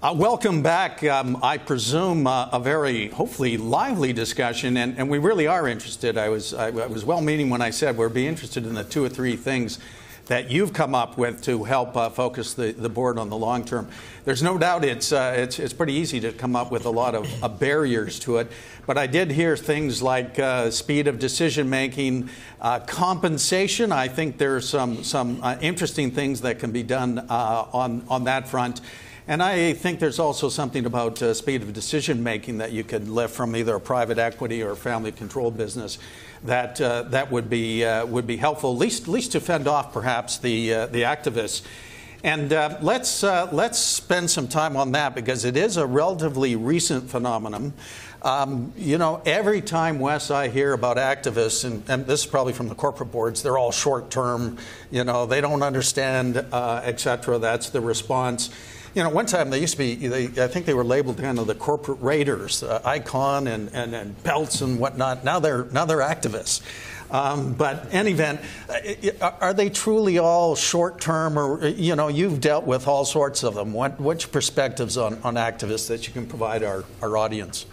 Welcome back. I presume a very, hopefully, lively discussion, and we really are interested. I was well-meaning when I said we'd be interested in the 2 or 3 things that you've come up with to help focus the board on the long term. There's no doubt it's pretty easy to come up with a lot of barriers to it, but I did hear things like speed of decision making, compensation. I think there's some interesting things that can be done on that front. And I think there's also something about speed of decision making that you could lift from either a private equity or family controlled business that would be helpful, at least to fend off perhaps the activists. And let's spend some time on that because it is a relatively recent phenomenon. You know, every time, Wes, I hear about activists, and this is probably from the corporate boards, they're all short term, you know, they don't understand, et cetera. That's the response. You know, one time they used to be, I think they were labeled kind of the corporate raiders, Icon and Peltz and whatnot. Now they're activists. But in any event, are they truly all short-term, or, you know, you've dealt with all sorts of them. Which perspectives on activists that you can provide our audience?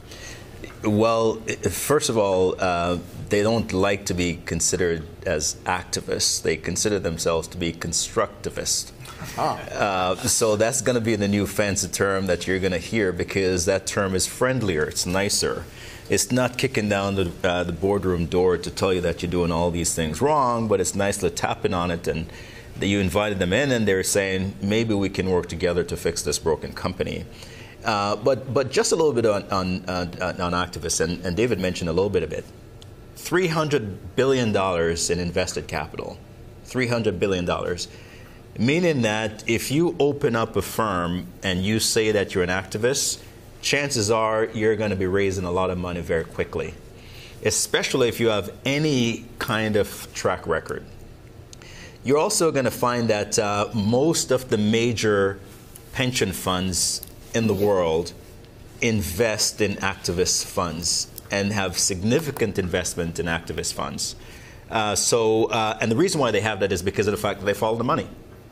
Well, first of all, they don't like to be considered as activists. They consider themselves to be constructivists. So that's going to be the new fancy term that you're going to hear, because that term is friendlier, it's nicer. It's not kicking down the boardroom door to tell you that you're doing all these things wrong, but it's nicely tapping on it, and you invited them in and they're saying, maybe we can work together to fix this broken company. But just a little bit on activists, and David mentioned a little bit of it. $300 billion in invested capital. $300 billion. Meaning that if you open up a firm and you say that you're an activist, chances are you're going to be raising a lot of money very quickly, especially if you have any kind of track record. You're also going to find that most of the major pension funds in the world invest in activist funds and have significant investment in activist funds. And the reason why they have that is because of the fact that they follow the money.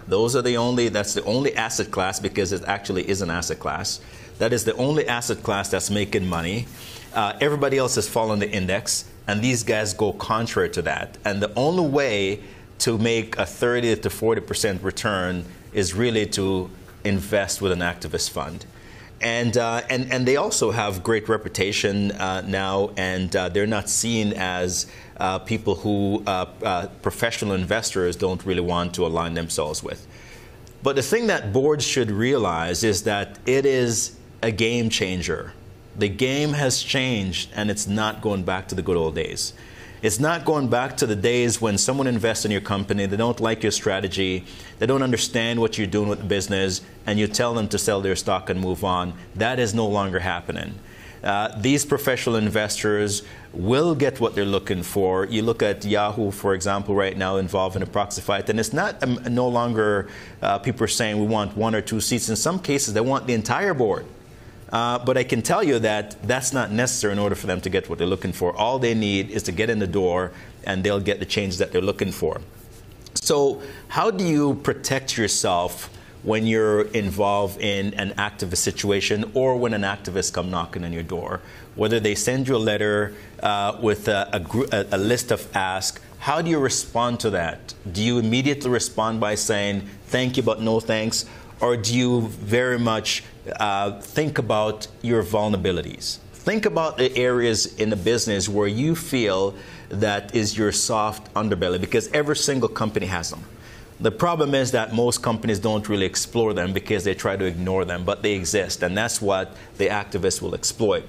That's the only asset class, because it actually is an asset class. That is the only asset class that's making money. Everybody else is following the index, and these guys go contrary to that. And the only way to make a 30 to 40% return is really to invest with an activist fund. And they also have great reputation now, and they're not seen as people who professional investors don't really want to align themselves with. But the thing that boards should realize is that it is a game changer. The game has changed, and it's not going back to the good old days. It's not going back to the days when someone invests in your company, they don't like your strategy, they don't understand what you're doing with the business, and you tell them to sell their stock and move on. That is no longer happening. These professional investors will get what they're looking for. You look at Yahoo, for example, right now involved in a proxy fight, and it's not no longer people are saying we want 1 or 2 seats. In some cases, they want the entire board. But I can tell you that that's not necessary in order for them to get what they're looking for. All they need is to get in the door, and they'll get the change that they're looking for. So how do you protect yourself when you're involved in an activist situation, or when an activist come knocking on your door? Whether they send you a letter with a list of asks, how do you respond to that? Do you immediately respond by saying, thank you, but no thanks? Or do you very much think about your vulnerabilities? Think about the areas in the business where you feel that is your soft underbelly, because every single company has them. The problem is that most companies don't really explore them because they try to ignore them, but they exist, and that's what the activists will exploit.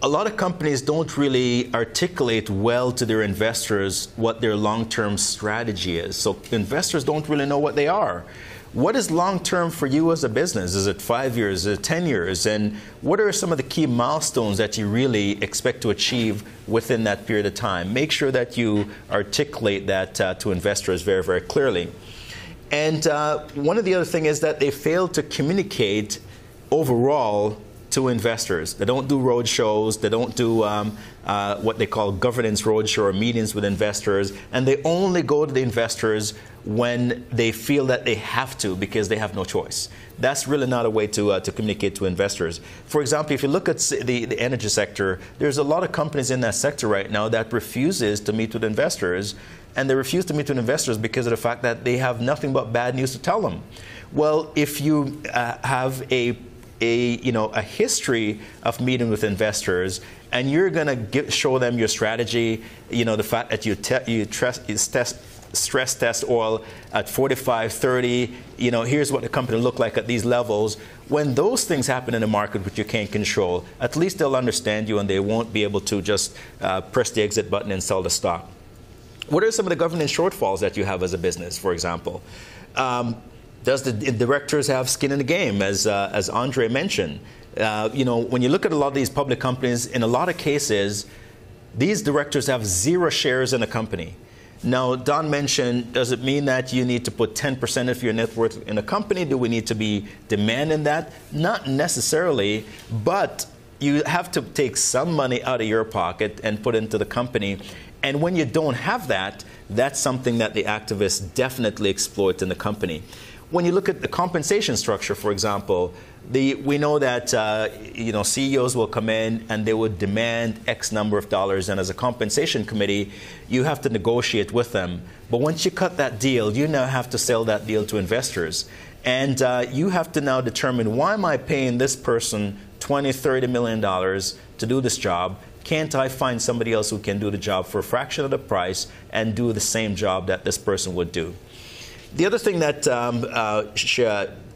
A lot of companies don't really articulate well to their investors what their long-term strategy is. So investors don't really know what they are. What is long-term for you as a business? Is it 5 years? Is it 10 years? And what are some of the key milestones that you really expect to achieve within that period of time? Make sure that you articulate that to investors very, very clearly. And one of the other things is that they fail to communicate overall to to investors. They don't do road shows. They don't do what they call governance roadshow or meetings with investors. And they only go to the investors when they feel that they have to because they have no choice. That's really not a way to communicate to investors. For example, if you look at the energy sector, there's a lot of companies in that sector right now that refuses to meet with investors. And they refuse to meet with investors because of the fact that they have nothing but bad news to tell them. Well, if you have a history of meeting with investors, and you're going to show them your strategy, the fact that you stress test oil at 45, 30, here's what the company look like at these levels. When those things happen in the market which you can't control, at least they'll understand you and they won't be able to just press the exit button and sell the stock. What are some of the governance shortfalls that you have as a business, for example? Does the directors have skin in the game, as Andre mentioned? When you look at a lot of these public companies, in a lot of cases, these directors have 0 shares in the company. Now, Don mentioned, does it mean that you need to put 10% of your net worth in a company? Do we need to be demanding that? Not necessarily, but you have to take some money out of your pocket and put into the company. And when you don't have that, that's something that the activists definitely exploit in the company. When you look at the compensation structure, for example, we know that CEOs will come in and they would demand X number of dollars, and as a compensation committee, you have to negotiate with them. But once you cut that deal, you now have to sell that deal to investors. And you have to now determine, why am I paying this person $20, $30 million to do this job? Can't I find somebody else who can do the job for a fraction of the price and do the same job that this person would do? The other thing that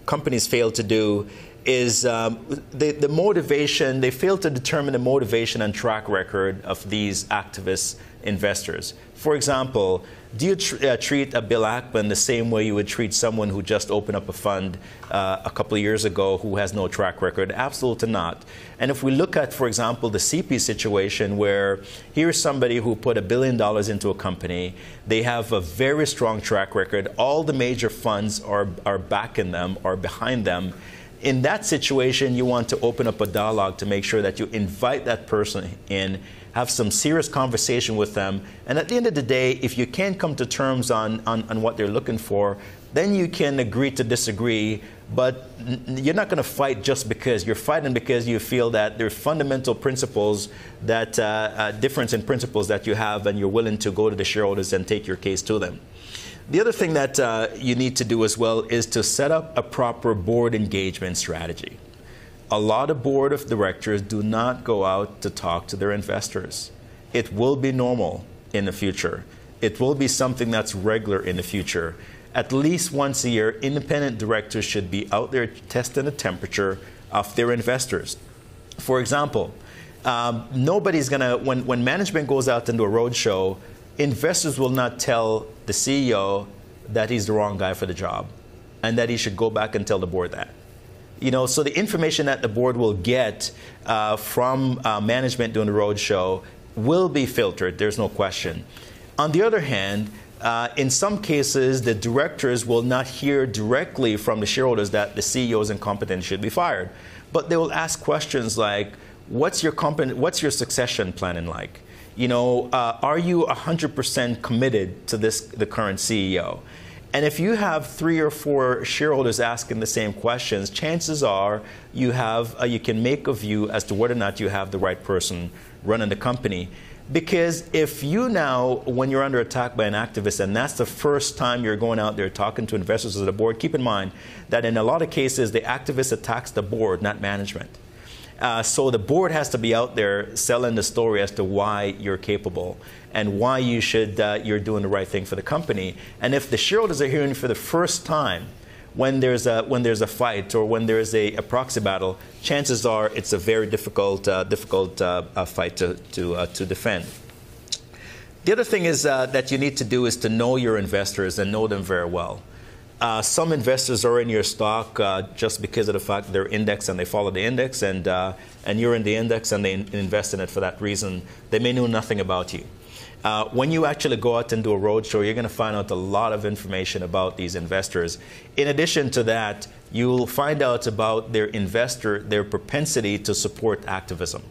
companies fail to do is the motivation. They fail to determine the motivation and track record of these activist investors. For example, do you treat a Bill Ackman the same way you would treat someone who just opened up a fund a couple of years ago who has no track record? Absolutely not. And if we look at, for example, the CP situation, where here's somebody who put $1 billion into a company, they have a very strong track record, all the major funds are backing them or behind them. In that situation, you want to open up a dialogue to make sure that you invite that person in, have some serious conversation with them, and at the end of the day, if you can't come to terms on what they're looking for, then you can agree to disagree, but you're not going to fight just because. You're fighting because you feel that there are fundamental principles, that difference in principles that you have, and you're willing to go to the shareholders and take your case to them. The other thing that you need to do as well is to set up a proper board engagement strategy. A lot of board of directors do not go out to talk to their investors. It will be normal in the future. It will be something that's regular in the future. At least once a year, independent directors should be out there testing the temperature of their investors. For example, nobody's going to, when management goes out into a roadshow, investors will not tell the CEO that he's the wrong guy for the job and that he should go back and tell the board that. So the information that the board will get from management during the roadshow will be filtered. There's no question. On the other hand, in some cases, the directors will not hear directly from the shareholders that the CEO is incompetent, should be fired. But they will ask questions like, what's your succession planning like? Are you 100% committed to the current CEO? And if you have 3 or 4 shareholders asking the same questions, chances are you can make a view as to whether or not you have the right person running the company. Because if you now, when you're under attack by an activist, and that's the first time you're going out there talking to investors or the board, keep in mind that in a lot of cases, the activist attacks the board, not management. So the board has to be out there selling the story as to why you're capable and why you're doing the right thing for the company. And if the shareholders are hearing for the first time when there's a fight or when there's a proxy battle, chances are it's a very difficult fight to defend. The other thing is that you need to do is to know your investors and know them very well. Some investors are in your stock just because of the fact they're indexed and they follow the index, and you're in the index and they invest in it for that reason. They may know nothing about you. When you actually go out and do a roadshow, you're going to find out a lot of information about these investors. In addition to that, you'll find out about their propensity to support activism.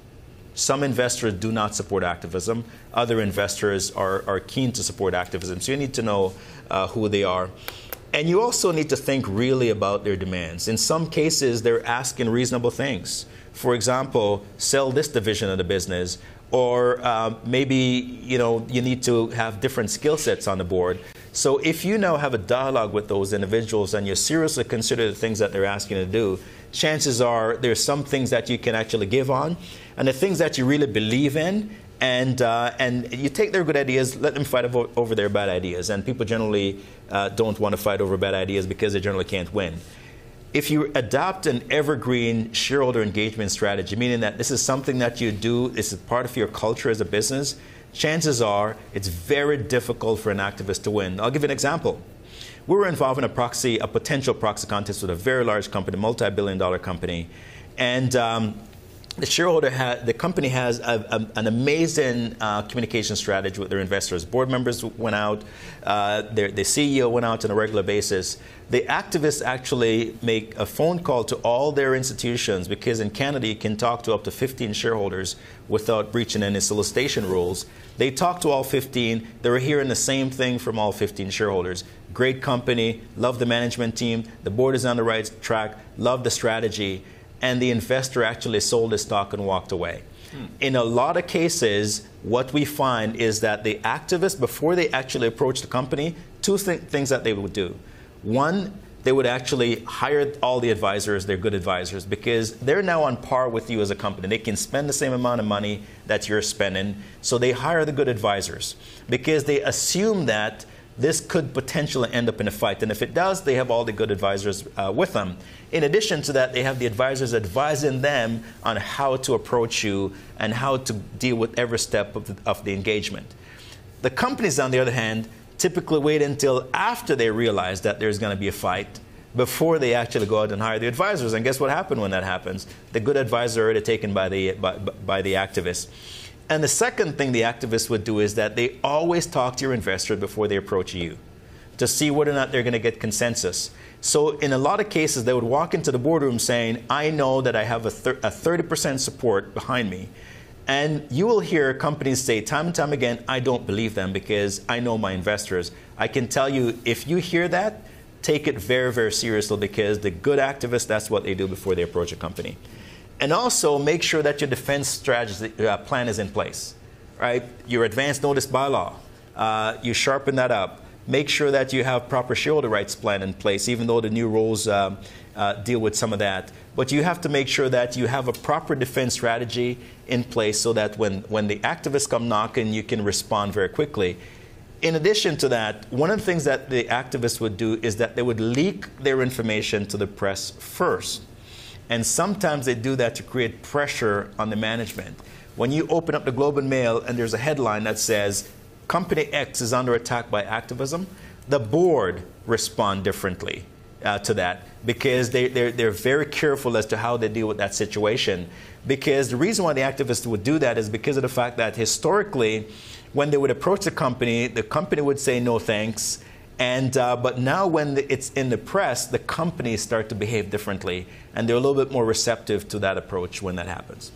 Some investors do not support activism. Other investors are keen to support activism. So you need to know who they are. And you also need to think really about their demands. In some cases, they're asking reasonable things. For example, sell this division of the business, or maybe you need to have different skill sets on the board. So if you now have a dialogue with those individuals and you seriously consider the things that they're asking you to do, chances are there's some things that you can actually give on, and the things that you really believe in, and you take their good ideas, let them fight over their bad ideas. And people generally don't want to fight over bad ideas because they generally can't win. If you adopt an evergreen shareholder engagement strategy, meaning that this is something that you do, this is part of your culture as a business, chances are it's very difficult for an activist to win. I'll give you an example. We were involved in a potential proxy contest with a very large company, multi-billion-dollar company, and the company has an amazing communication strategy with their investors. Board members went out, the CEO went out on a regular basis. The activists actually make a phone call to all their institutions, because in Canada you can talk to up to 15 shareholders without breaching any solicitation rules. They talked to all 15. They were hearing the same thing from all 15 shareholders. Great company, love the management team, the board is on the right track, love the strategy. And the investor actually sold his stock and walked away. In a lot of cases, what we find is that the activists, before they actually approach the company, two things that they would do. One, they would actually hire all the advisors, they're good advisors, because they're now on par with you as a company. They can spend the same amount of money that you're spending, so they hire the good advisors, because they assume that this could potentially end up in a fight. And if it does, they have all the good advisors with them. In addition to that, they have the advisors advising them on how to approach you and how to deal with every step of the engagement. The companies, on the other hand, typically wait until after they realize that there's going to be a fight before they actually go out and hire the advisors. And guess what happened when that happens? The good advisors are already taken by the activists. And the second thing the activists would do is that they always talk to your investor before they approach you to see whether or not they're going to get consensus. So in a lot of cases, they would walk into the boardroom saying, I know that I have a 30% support behind me. And you will hear companies say time and time again, I don't believe them because I know my investors. I can tell you, if you hear that, take it very, very seriously, because the good activists, that's what they do before they approach a company. And also make sure that your defense strategy plan is in place, right? Your advance notice bylaw, you sharpen that up. Make sure that you have proper shareholder rights plan in place, even though the new rules deal with some of that. But you have to make sure that you have a proper defense strategy in place so that when the activists come knocking, you can respond very quickly. In addition to that, one of the things that the activists would do is that they would leak their information to the press first. And sometimes they do that to create pressure on the management. When you open up the Globe and Mail and there's a headline that says, Company X is under attack by activism, the board respond differently to that, because they're very careful as to how they deal with that situation. Because the reason why the activists would do that is because of the fact that historically, when they would approach the company would say no thanks. But now when it's in the press, the companies start to behave differently, and they're a little bit more receptive to that approach when that happens.